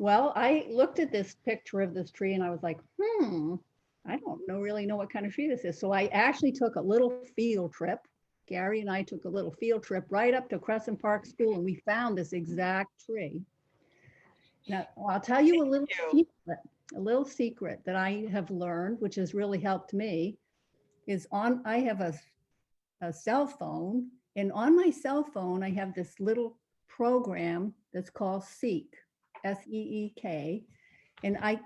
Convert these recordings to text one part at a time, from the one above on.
Well, I looked at this picture of this tree and I was like, I don't really know what kind of tree this is. So I actually took a little field trip. Gary and I took a little field trip right up to Crescent Park School and we found this exact tree. Now, I'll tell you You. a little secret that I have learned, which has really helped me, is I have a cell phone, and on my cell phone, I have this little program that's called Seek, Seek, and I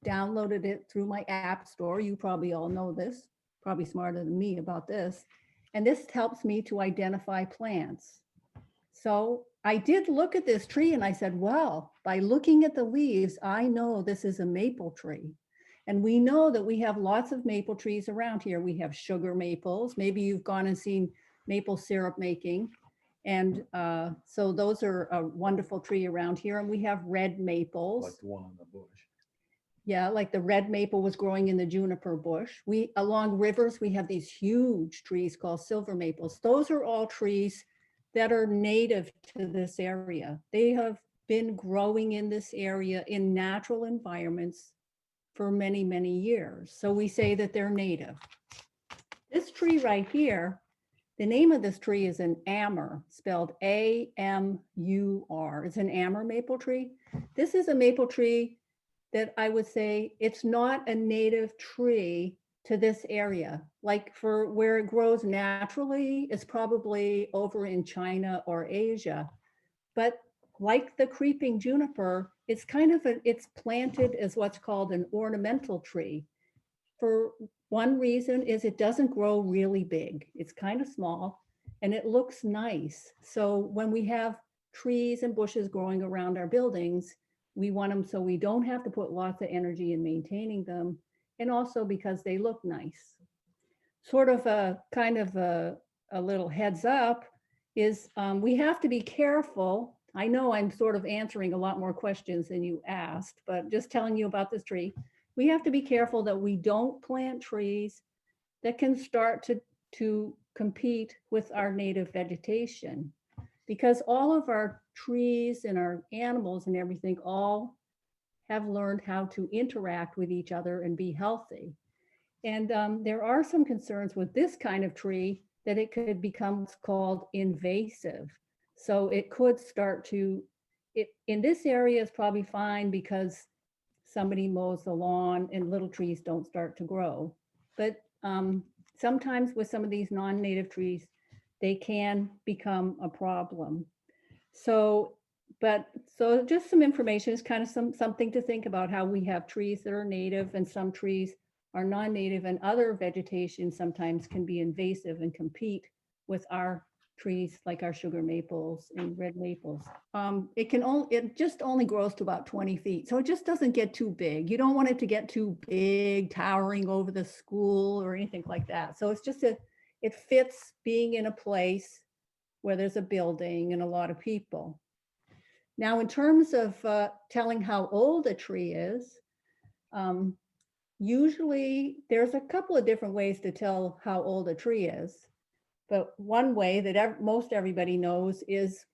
downloaded it through my app store. You probably all know this, probably smarter than me about this. And this helps me to identify plants. So I did look at this tree and I said, well, by looking at the leaves, I know this is a maple tree. And we know that we have lots of maple trees around here. We have sugar maples. Maybe you've gone and seen maple syrup making. And so those are a wonderful tree around here. And we have red maples. Like the one on the bush. Yeah, like the red maple was growing in the juniper bush. We, along rivers, we have these huge trees called silver maples. Those are all trees that are native to this area. They have been growing in this area in natural environments for many, many years. So we say that they're native. This tree right here, the name of this tree is an Amur, spelled A-M-U-R. It's an Amur maple tree. This is a maple tree that I would say it's not a native tree to this area. Like for where it grows naturally, it's probably over in China or Asia. But like the creeping juniper, it's kind of it's planted as what's called an ornamental tree. For one reason is it doesn't grow really big. It's kind of small and it looks nice. So when we have trees and bushes growing around our buildings, we want them so we don't have to put lots of energy in maintaining them, and also because they look nice. Sort of a kind of a little heads up is we have to be careful. I know I'm sort of answering a lot more questions than you asked, but just telling you about this tree. We have to be careful that we don't plant trees that can start to compete with our native vegetation, because all of our trees and our animals and everything all have learned how to interact with each other and be healthy. And there are some concerns with this kind of tree that it could become what's called invasive. So it could start to, in this area is probably fine because somebody mows the lawn and little trees don't start to grow. But sometimes with some of these non-native trees, they can become a problem. So, so just some information is kind of something to think about, how we have trees that are native and some trees are non-native, and other vegetation sometimes can be invasive and compete with our trees like our sugar maples and red maples. It just only grows to about 20 feet. So it just doesn't get too big. You don't want it to get too big, towering over the school or anything like that. So it's just it fits being in a place where there's a building and a lot of people. Now, in terms of telling how old a tree is, usually there's a couple of different ways to tell how old a tree is. But one way that most everybody knows is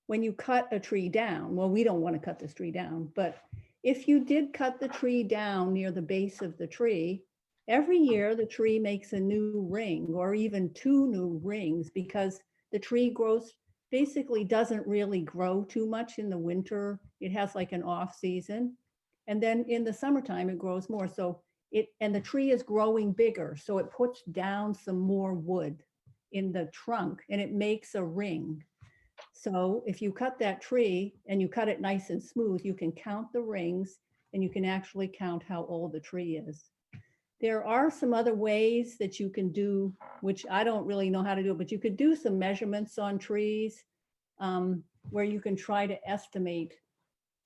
when you cut a tree down. Well, we don't want to cut this tree down, but if you did cut the tree down near the base of the tree, every year the tree makes a new ring or even two new rings, because the tree grows, basically doesn't really grow too much in the winter. It has like an off season. And then in the summertime, it grows more. So and the tree is growing bigger. So it puts down some more wood in the trunk and it makes a ring. So if you cut that tree and you cut it nice and smooth, you can count the rings and you can actually count how old the tree is. There are some other ways that you can do, which I don't really know how to do, but you could do some measurements on trees where you can try to estimate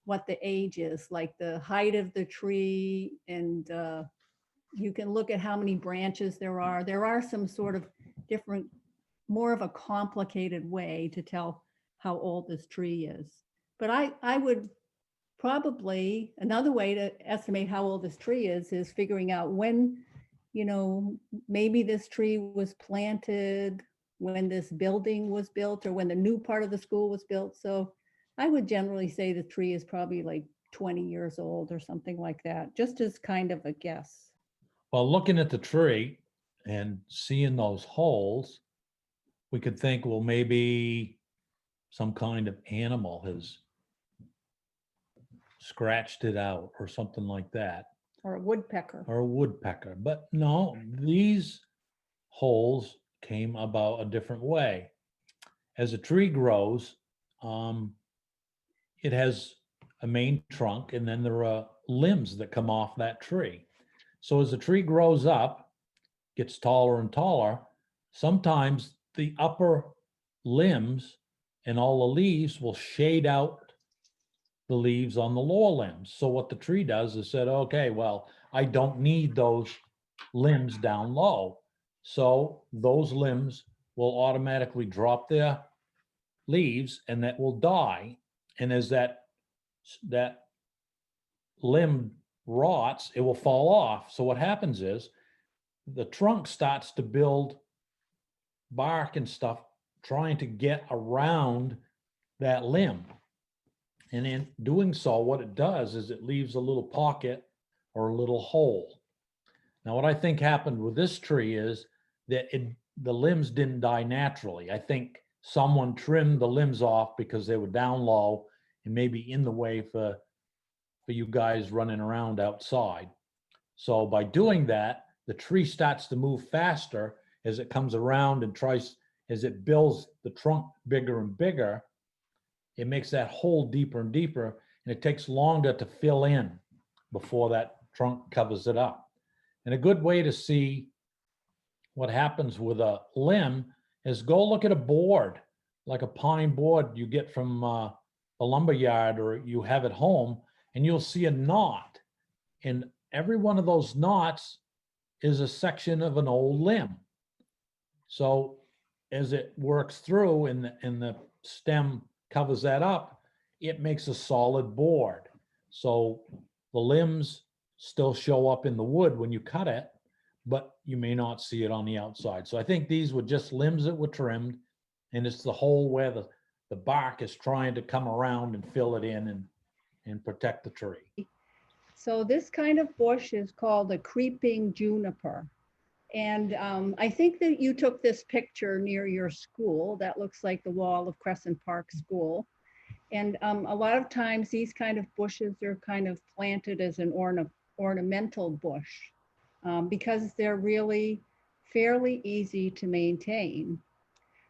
what the age is, like the height of the tree, and you can look at how many branches there are. There are some sort of different, more of a complicated way to tell how old this tree is. But I would probably, another way to estimate how old this tree is figuring out when, maybe this tree was planted when this building was built or when the new part of the school was built. So I would generally say the tree is probably like 20 years old or something like that, just as kind of a guess. Well, looking at the tree and seeing those holes, we could think, well, maybe some kind of animal has scratched it out or something like that, Or a woodpecker. or a woodpecker. But no, these holes came about a different way. As a tree grows, um, it has a main trunk, and then there are limbs that come off that tree. So as the tree grows up, gets taller and taller, sometimes the upper limbs and all the leaves will shade out the leaves on the lower limbs. So what the tree does is said, okay, well, I don't need those limbs down low. So those limbs will automatically drop their leaves and that will die. And as that limb rots, it will fall off. So what happens is the trunk starts to build bark and stuff trying to get around that limb. And in doing so, what it does is it leaves a little pocket or a little hole. Now, what I think happened with this tree is that the limbs didn't die naturally. I think someone trimmed the limbs off because they were down low and maybe in the way for you guys running around outside. So by doing that, the tree starts to move faster as it comes around and tries, as it builds the trunk bigger and bigger, it makes that hole deeper and deeper, and it takes longer to fill in before that trunk covers it up. And a good way to see what happens with a limb is go look at a board, like a pine board you get from a lumber yard or you have at home, and you'll see a knot. And every one of those knots is a section of an old limb. So as it works through and the stem covers that up, it makes a solid board. So the limbs still show up in the wood when you cut it, but you may not see it on the outside. So I think these were just limbs that were trimmed, and it's the hole where the bark is trying to come around and fill it in and protect the tree. So this kind of bush is called a creeping juniper. And I think that you took this picture near your school. That looks like the wall of Crescent Park School. And a lot of times these kind of bushes are kind of planted as an ornamental bush because they're really fairly easy to maintain.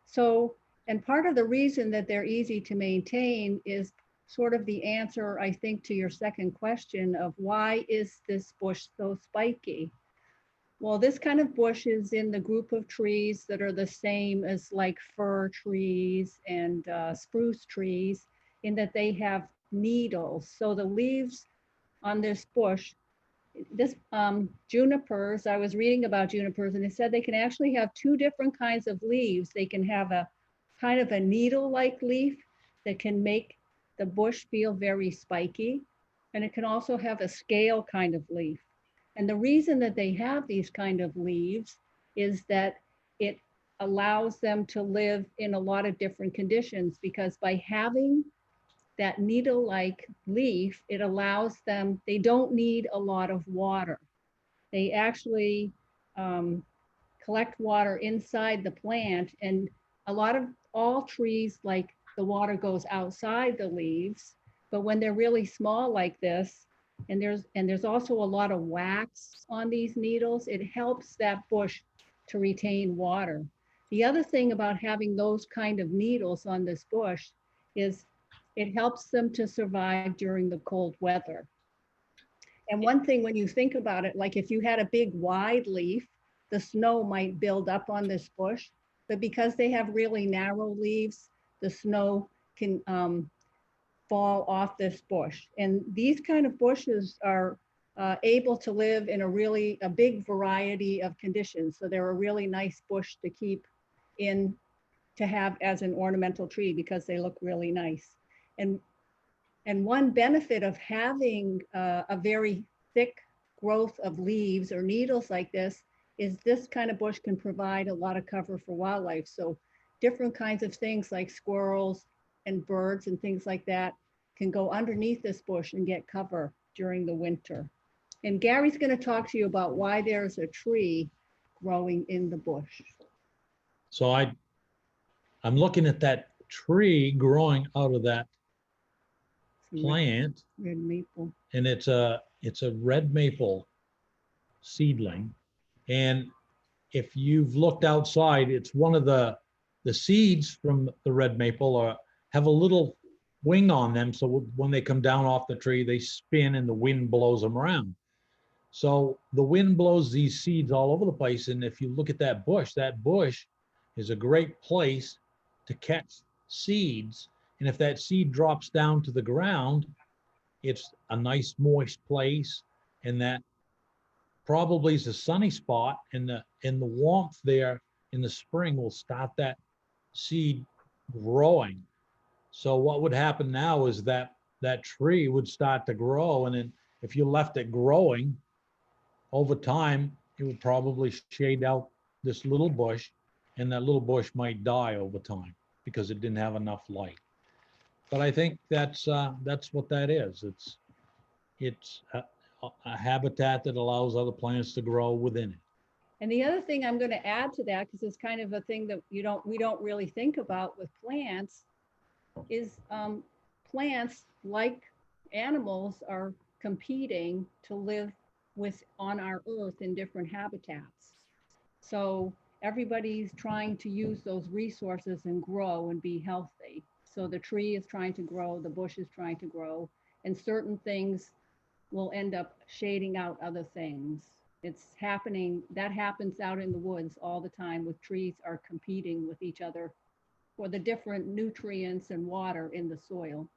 So, and part of the reason that they're easy to maintain is sort of the answer, I think, to your second question of why is this bush so spiky? Well, this kind of bush is in the group of trees that are the same as like fir trees and spruce trees in that they have needles. So the leaves on this bush, this junipers, I was reading about junipers and it said they can actually have two different kinds of leaves. They can have a kind of a needle-like leaf that can make the bush feel very spiky. And it can also have a scale kind of leaf. And the reason that they have these kind of leaves is that it allows them to live in a lot of different conditions because by having that needle-like leaf, it allows them, they don't need a lot of water. They actually collect water inside the plant, and a lot of all trees, like the water goes outside the leaves, but when they're really small like this, and there's also a lot of wax on these needles, it helps that bush to retain water. The other thing about having those kind of needles on this bush is it helps them to survive during the cold weather. And one thing when you think about it, like if you had a big wide leaf, the snow might build up on this bush, but because they have really narrow leaves, the snow can fall off this bush. And these kind of bushes are able to live in a big variety of conditions. So they're a really nice bush to keep in, to have as an ornamental tree because they look really nice. And one benefit of having a very thick growth of leaves or needles like this kind of bush can provide a lot of cover for wildlife. So different kinds of things like squirrels, and birds and things like that can go underneath this bush and get cover during the winter. And Gary's going to talk to you about why there's a tree growing in the bush. So I'm looking at that tree growing out of that plant, Red maple. and it's a red maple seedling. And if you've looked outside, it's one of the seeds from the red maple have a little wing on them. So when they come down off the tree, they spin and the wind blows them around. So the wind blows these seeds all over the place. And if you look at that bush is a great place to catch seeds. And if that seed drops down to the ground, it's a nice moist place, and that probably is a sunny spot, and the warmth there in the spring will start that seed growing. So what would happen now is that tree would start to grow, and then if you left it growing over time, it would probably shade out this little bush, and that little bush might die over time because it didn't have enough light. But I think that's what that is. It's a habitat that allows other plants to grow within it. And the other thing I'm going to add to that, because it's kind of a thing that we don't really think about with plants, is plants, like animals, are competing to live on our earth in different habitats. So everybody's trying to use those resources and grow and be healthy. So the tree is trying to grow, the bush is trying to grow, and certain things will end up shading out other things. It's happening, that happens out in the woods all the time, with trees are competing with each other for the different nutrients and water in the soil.